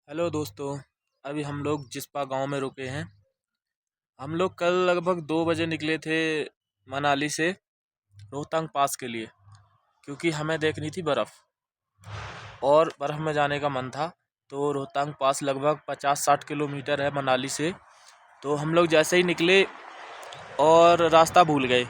Hello दोस्तों। अभी हम लोग जिस्पा गांव में रुके हैं। हम लोग कल लगभग 2 बजे निकले थे मनाली से रोहतांग पास के लिए, क्योंकि हमें देखनी थी बर्फ़ और बर्फ़ में जाने का मन था। तो रोहतांग पास लगभग 50-60 किलोमीटर है मनाली से। तो हम लोग जैसे ही निकले और रास्ता भूल गए।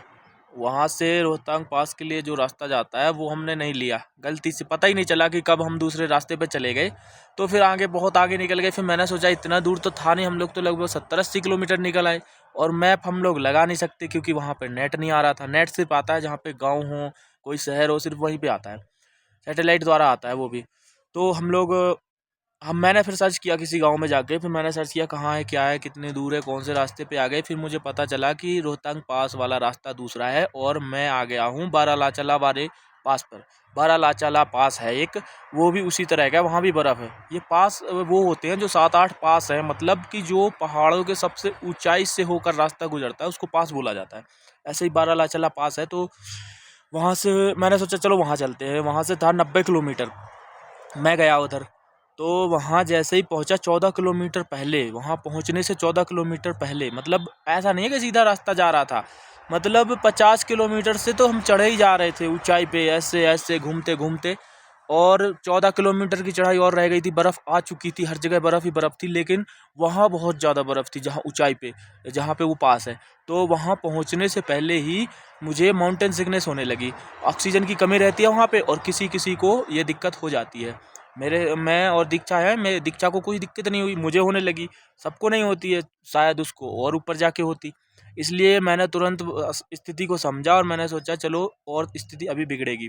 वहाँ से रोहतांग पास के लिए जो रास्ता जाता है वो हमने नहीं लिया, गलती से पता ही नहीं चला कि कब हम दूसरे रास्ते पे चले गए। तो फिर आगे बहुत आगे निकल गए। फिर मैंने सोचा इतना दूर तो था नहीं, हम लोग तो लगभग 70-80 किलोमीटर निकल आए। और मैप हम लोग लगा नहीं सकते क्योंकि वहाँ पे नेट नहीं आ रहा था। नेट सिर्फ आता है जहाँ पे गाँव हो, कोई शहर हो, सिर्फ वहीं पे आता है। सैटेलाइट द्वारा आता है वो भी। तो हम लोग हम मैंने फिर सर्च किया किसी गांव में जाके। फिर मैंने सर्च किया कहाँ है, क्या है, कितने दूर है, कौन से रास्ते पे आ गए। फिर मुझे पता चला कि रोहतांग पास वाला रास्ता दूसरा है और मैं आ गया हूँ बारालाचाला वाले पास पर। बारालाचाला पास है एक, वो भी उसी तरह का, वहाँ भी बर्फ़ है। ये पास वो होते हैं जो 7-8 पास है, मतलब कि जो पहाड़ों के सबसे ऊंचाई से होकर रास्ता गुजरता है उसको पास बोला जाता है। ऐसे ही बारालाचाला पास है। तो वहाँ से मैंने सोचा चलो वहाँ चलते हैं। वहाँ से था 90 किलोमीटर। मैं गया उधर। तो वहाँ जैसे ही पहुँचा 14 किलोमीटर पहले, वहाँ पहुँचने से 14 किलोमीटर पहले, मतलब ऐसा नहीं है कि सीधा रास्ता जा रहा था, मतलब 50 किलोमीटर से तो हम चढ़े ही जा रहे थे ऊंचाई पे, ऐसे ऐसे घूमते घूमते। और 14 किलोमीटर की चढ़ाई और रह गई थी। बर्फ़ आ चुकी थी, हर जगह बर्फ़ ही बर्फ़ थी, लेकिन वहाँ बहुत ज़्यादा बर्फ़ थी जहाँ ऊंचाई पे, जहाँ पे वो पास है। तो वहाँ पहुँचने से पहले ही मुझे माउंटेन सिकनेस होने लगी। ऑक्सीजन की कमी रहती है वहाँ पे और किसी किसी को ये दिक्कत हो जाती है। मैं और दीक्षा है, मैं दीक्षा को कोई दिक्कत नहीं हुई, मुझे होने लगी। सबको नहीं होती है, शायद उसको और ऊपर जाके होती। इसलिए मैंने तुरंत स्थिति को समझा और मैंने सोचा चलो, और स्थिति अभी बिगड़ेगी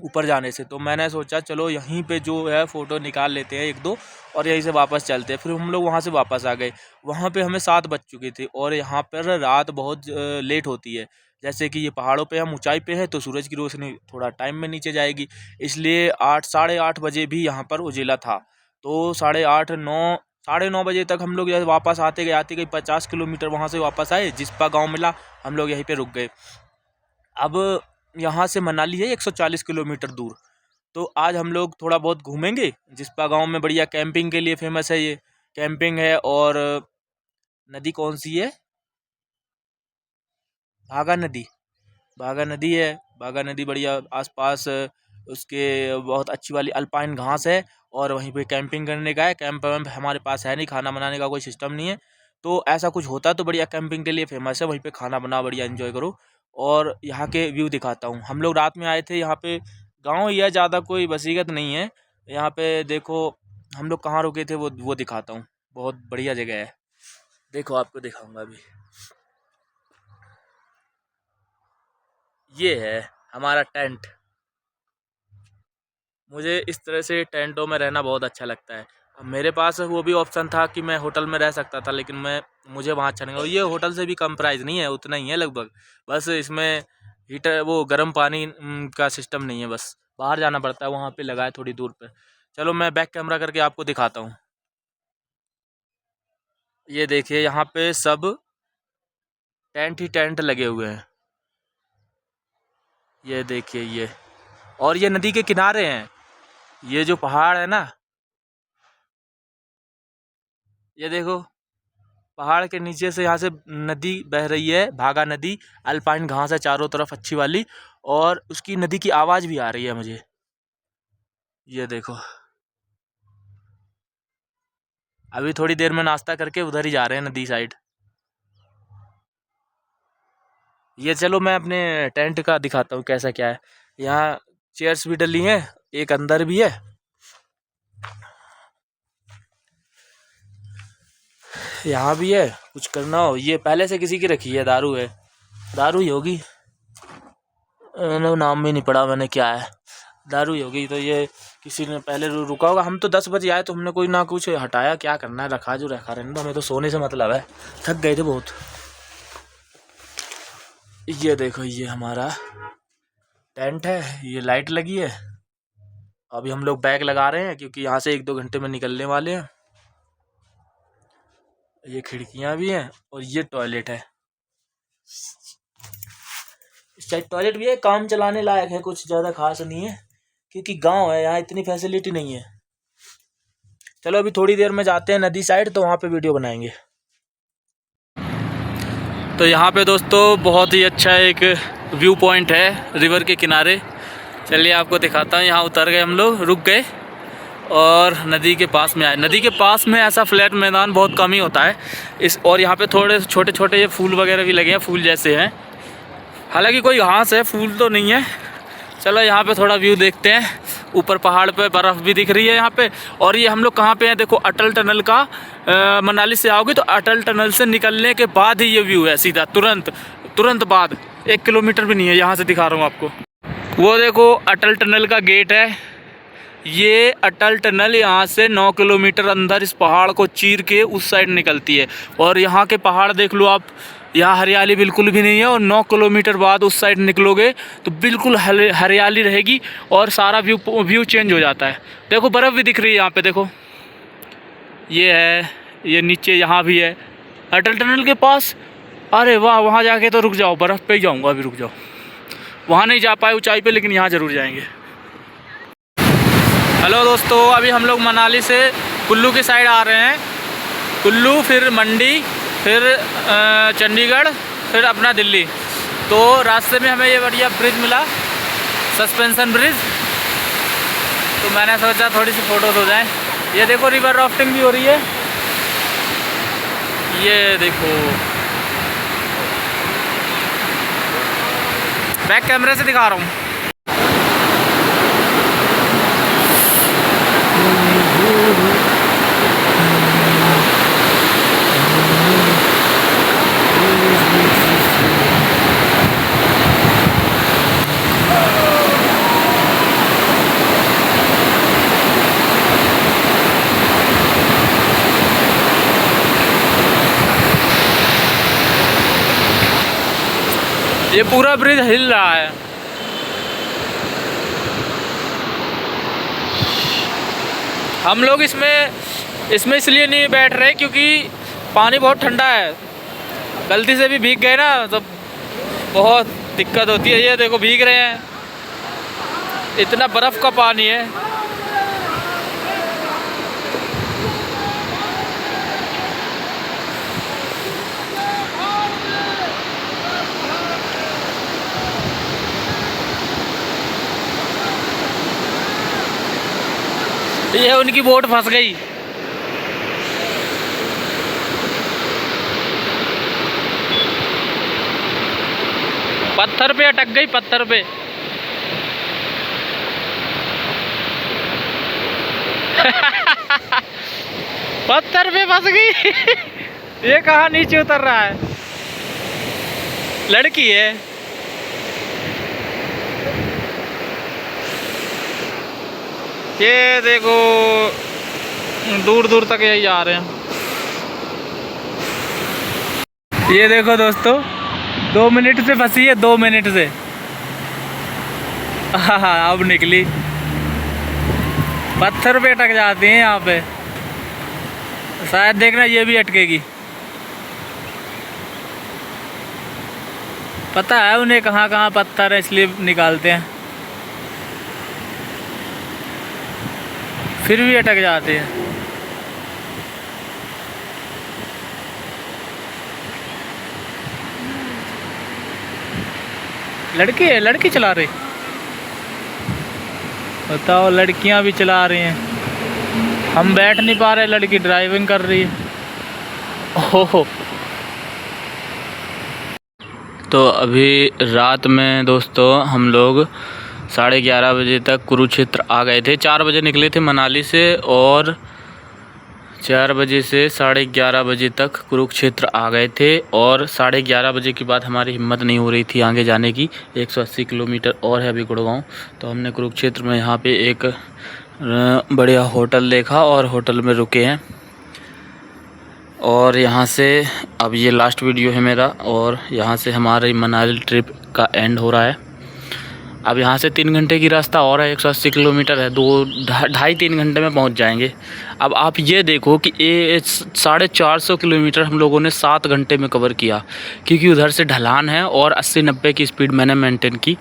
ऊपर जाने से। तो मैंने सोचा चलो यहीं पे जो है फ़ोटो निकाल लेते हैं एक दो और यहीं से वापस चलते हैं। फिर हम लोग वहाँ से वापस आ गए। वहाँ पे हमें 7 बज चुके थे और यहाँ पर रात बहुत लेट होती है। जैसे कि ये पहाड़ों पे हम ऊंचाई पे हैं तो सूरज की रोशनी थोड़ा टाइम में नीचे जाएगी, इसलिए 8 8:30 बजे भी यहाँ पर उजिला था। तो 8:30 9 9:30 बजे तक हम लोग जैसे वापस आते गए 50 किलोमीटर वहाँ से वापस आए। जिस्पा गाँव मिला, हम लोग यहीं पर रुक गए। अब यहाँ से मनाली है 140 किलोमीटर दूर। तो आज हम लोग थोड़ा बहुत घूमेंगे। जिस्पा गांव में बढ़िया कैंपिंग के लिए फेमस है ये। कैंपिंग है और नदी कौन सी है, भागा नदी। भागा नदी है। भागा नदी बढ़िया आसपास उसके बहुत अच्छी वाली अल्पाइन घास है। और वहीं पे कैंपिंग करने का है। कैंप वैम्प हमारे पास है नहीं, खाना बनाने का कोई सिस्टम नहीं है। तो ऐसा कुछ होता तो बढ़िया कैंपिंग के लिए फेमस है, वहीं पे खाना बनाओ, बढ़िया एंजॉय करो। और यहाँ के व्यू दिखाता हूँ। हम लोग रात में आए थे यहाँ पे। गाँव ही है, ज़्यादा कोई बसीगत नहीं है यहाँ पे। देखो हम लोग कहाँ रुके थे वो दिखाता हूँ। बहुत बढ़िया जगह है, देखो आपको दिखाऊंगा अभी। ये है हमारा टेंट। मुझे इस तरह से टेंटों में रहना बहुत अच्छा लगता है। अब मेरे पास वो भी ऑप्शन था कि मैं होटल में रह सकता था, लेकिन मुझे वहाँ अच्छा नहीं लगा। ये होटल से भी कम प्राइस नहीं है, उतना ही है लगभग। बस इसमें हीटर, वो गर्म पानी का सिस्टम नहीं है, बस बाहर जाना पड़ता है, वहाँ पे लगा है थोड़ी दूर पे। चलो मैं बैक कैमरा करके आपको दिखाता हूँ। ये देखिए यहाँ पे सब टेंट ही टेंट लगे हुए हैं। ये देखिए ये, और ये नदी के किनारे हैं। ये जो पहाड़ है ना, ये देखो पहाड़ के नीचे से यहाँ से नदी बह रही है, भागा नदी। अल्पाइन घास है चारों तरफ अच्छी वाली, और उसकी नदी की आवाज़ भी आ रही है मुझे। ये देखो अभी थोड़ी देर में नाश्ता करके उधर ही जा रहे हैं नदी साइड। ये चलो मैं अपने टेंट का दिखाता हूँ कैसा क्या है। यहाँ चेयर्स भी डली हैं, एक अंदर भी है। यहाँ भी है, कुछ करना हो ये पहले से किसी की रखी है, दारू है, दारू ही होगी। नाम भी नहीं पढ़ा मैंने क्या है, दारू ही होगी। तो ये किसी ने पहले रुका होगा। हम तो 10 बजे आए तो हमने कोई ना कुछ हटाया, क्या करना है, रखा जो रखा रहने दो, हमें तो सोने से मतलब है, थक गए थे बहुत। ये देखो ये हमारा टेंट है, ये लाइट लगी है। अभी हम लोग बैग लगा रहे हैं क्योंकि यहाँ से 1-2 घंटे में निकलने वाले हैं। ये खिड़कियाँ भी हैं और ये टॉयलेट है। इस साइड टॉयलेट भी है, काम चलाने लायक है, कुछ ज़्यादा खास नहीं है क्योंकि गांव है, यहाँ इतनी फैसिलिटी नहीं है। चलो अभी थोड़ी देर में जाते हैं नदी साइड, तो वहाँ पे वीडियो बनाएंगे। तो यहाँ पे दोस्तों बहुत ही अच्छा एक व्यू पॉइंट है रिवर के किनारे। चलिए आपको दिखाता हूँ। यहाँ उतर गए हम लोग, रुक गए और नदी के पास में आए। नदी के पास में ऐसा फ्लैट मैदान बहुत कम ही होता है और यहाँ पे थोड़े छोटे छोटे ये फूल वगैरह भी लगे हैं, फूल जैसे हैं। हालांकि कोई घास है, फूल तो नहीं है। चलो यहाँ पे थोड़ा व्यू देखते हैं। ऊपर पहाड़ पे बर्फ़ भी दिख रही है यहाँ पे। और ये हम लोग कहाँ पे हैं, देखो अटल टनल का, मनाली से आओगे तो अटल टनल से निकलने के बाद ही ये व्यू है, सीधा तुरंत बाद। 1 किलोमीटर भी नहीं है, यहाँ से दिखा रहा हूँ आपको। वो देखो अटल टनल का गेट है। ये अटल टनल यहाँ से 9 किलोमीटर अंदर इस पहाड़ को चीर के उस साइड निकलती है। और यहाँ के पहाड़ देख लो आप, यहाँ हरियाली बिल्कुल भी नहीं है। और 9 किलोमीटर बाद उस साइड निकलोगे तो बिल्कुल हरियाली रहेगी और सारा व्यू चेंज हो जाता है। देखो बर्फ़ भी दिख रही है यहाँ पे, देखो ये है, ये नीचे यहाँ भी है अटल टनल के पास। अरे वाह, वहाँ जाके तो रुक जाओ, बर्फ़ पे ही जाऊँगा अभी, रुक जाओ। वहाँ नहीं जा पाए ऊंचाई पे, लेकिन यहाँ ज़रूर जाएंगे। हेलो दोस्तों, अभी हम लोग मनाली से कुल्लू की साइड आ रहे हैं। कुल्लू, फिर मंडी, फिर चंडीगढ़, फिर अपना दिल्ली। तो रास्ते में हमें ये बढ़िया ब्रिज मिला, सस्पेंशन ब्रिज। तो मैंने सोचा थोड़ी सी फ़ोटोज़ हो जाएं। ये देखो रिवर राफ्टिंग भी हो रही है, ये देखो। बैक कैमरे से दिखा रहा हूँ। ये पूरा ब्रिज हिल रहा है। हम लोग इसमें इसलिए नहीं बैठ रहे क्योंकि पानी बहुत ठंडा है। गलती से भी भीग गए ना तो बहुत दिक्कत होती है। ये देखो भीग रहे हैं, इतना बर्फ़ का पानी है। ये उनकी बोट फंस गई। पत्थर पे अटक गई, पत्थर पे। पत्थर पे फंस गई। ये कहाँ नीचे उतर रहा है, लड़की है। ये देखो दूर दूर तक यही आ रहे हैं। ये देखो दोस्तों, 2 मिनट से फंसी है, 2 मिनट से। हाँ अब निकली। पत्थर पे अटक जाती हैं यहाँ पे, शायद देखना ये भी अटकेगी। पता है उन्हें कहाँ कहाँ पत्थर है, इसलिए निकालते हैं। फिर भी अटक जाते हैं। लड़की है, लड़की चला रही। बताओ, लड़कियां भी चला रही हैं, हम बैठ नहीं पा रहे, लड़की ड्राइविंग कर रही है। ओहो। तो अभी रात में दोस्तों हम लोग 11:30 बजे तक कुरुक्षेत्र आ गए थे। 4 बजे निकले थे मनाली से और 4 बजे से 11:30 बजे तक कुरुक्षेत्र आ गए थे। और 11:30 बजे के बाद हमारी हिम्मत नहीं हो रही थी आगे जाने की। 180 किलोमीटर और है अभी गुड़गांव। तो हमने कुरुक्षेत्र में यहाँ पे एक बढ़िया होटल देखा और होटल में रुके हैं। और यहाँ से अब ये लास्ट वीडियो है मेरा, और यहाँ से हमारी मनाली ट्रिप का एंड हो रहा है। अब यहाँ से 3 घंटे की रास्ता और है, 180 किलोमीटर है, 2-2.5-3 घंटे में पहुँच जाएंगे। अब आप ये देखो कि 450 किलोमीटर हम लोगों ने 7 घंटे में कवर किया, क्योंकि उधर से ढलान है और 80-90 की स्पीड मैंने मेंटेन की।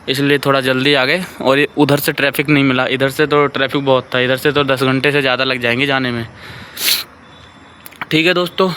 इसलिए थोड़ा जल्दी आ गए। और उधर से ट्रैफिक नहीं मिला, इधर से तो ट्रैफिक बहुत था, इधर से तो 10 घंटे से ज़्यादा लग जाएंगे जाने में। ठीक है दोस्तों,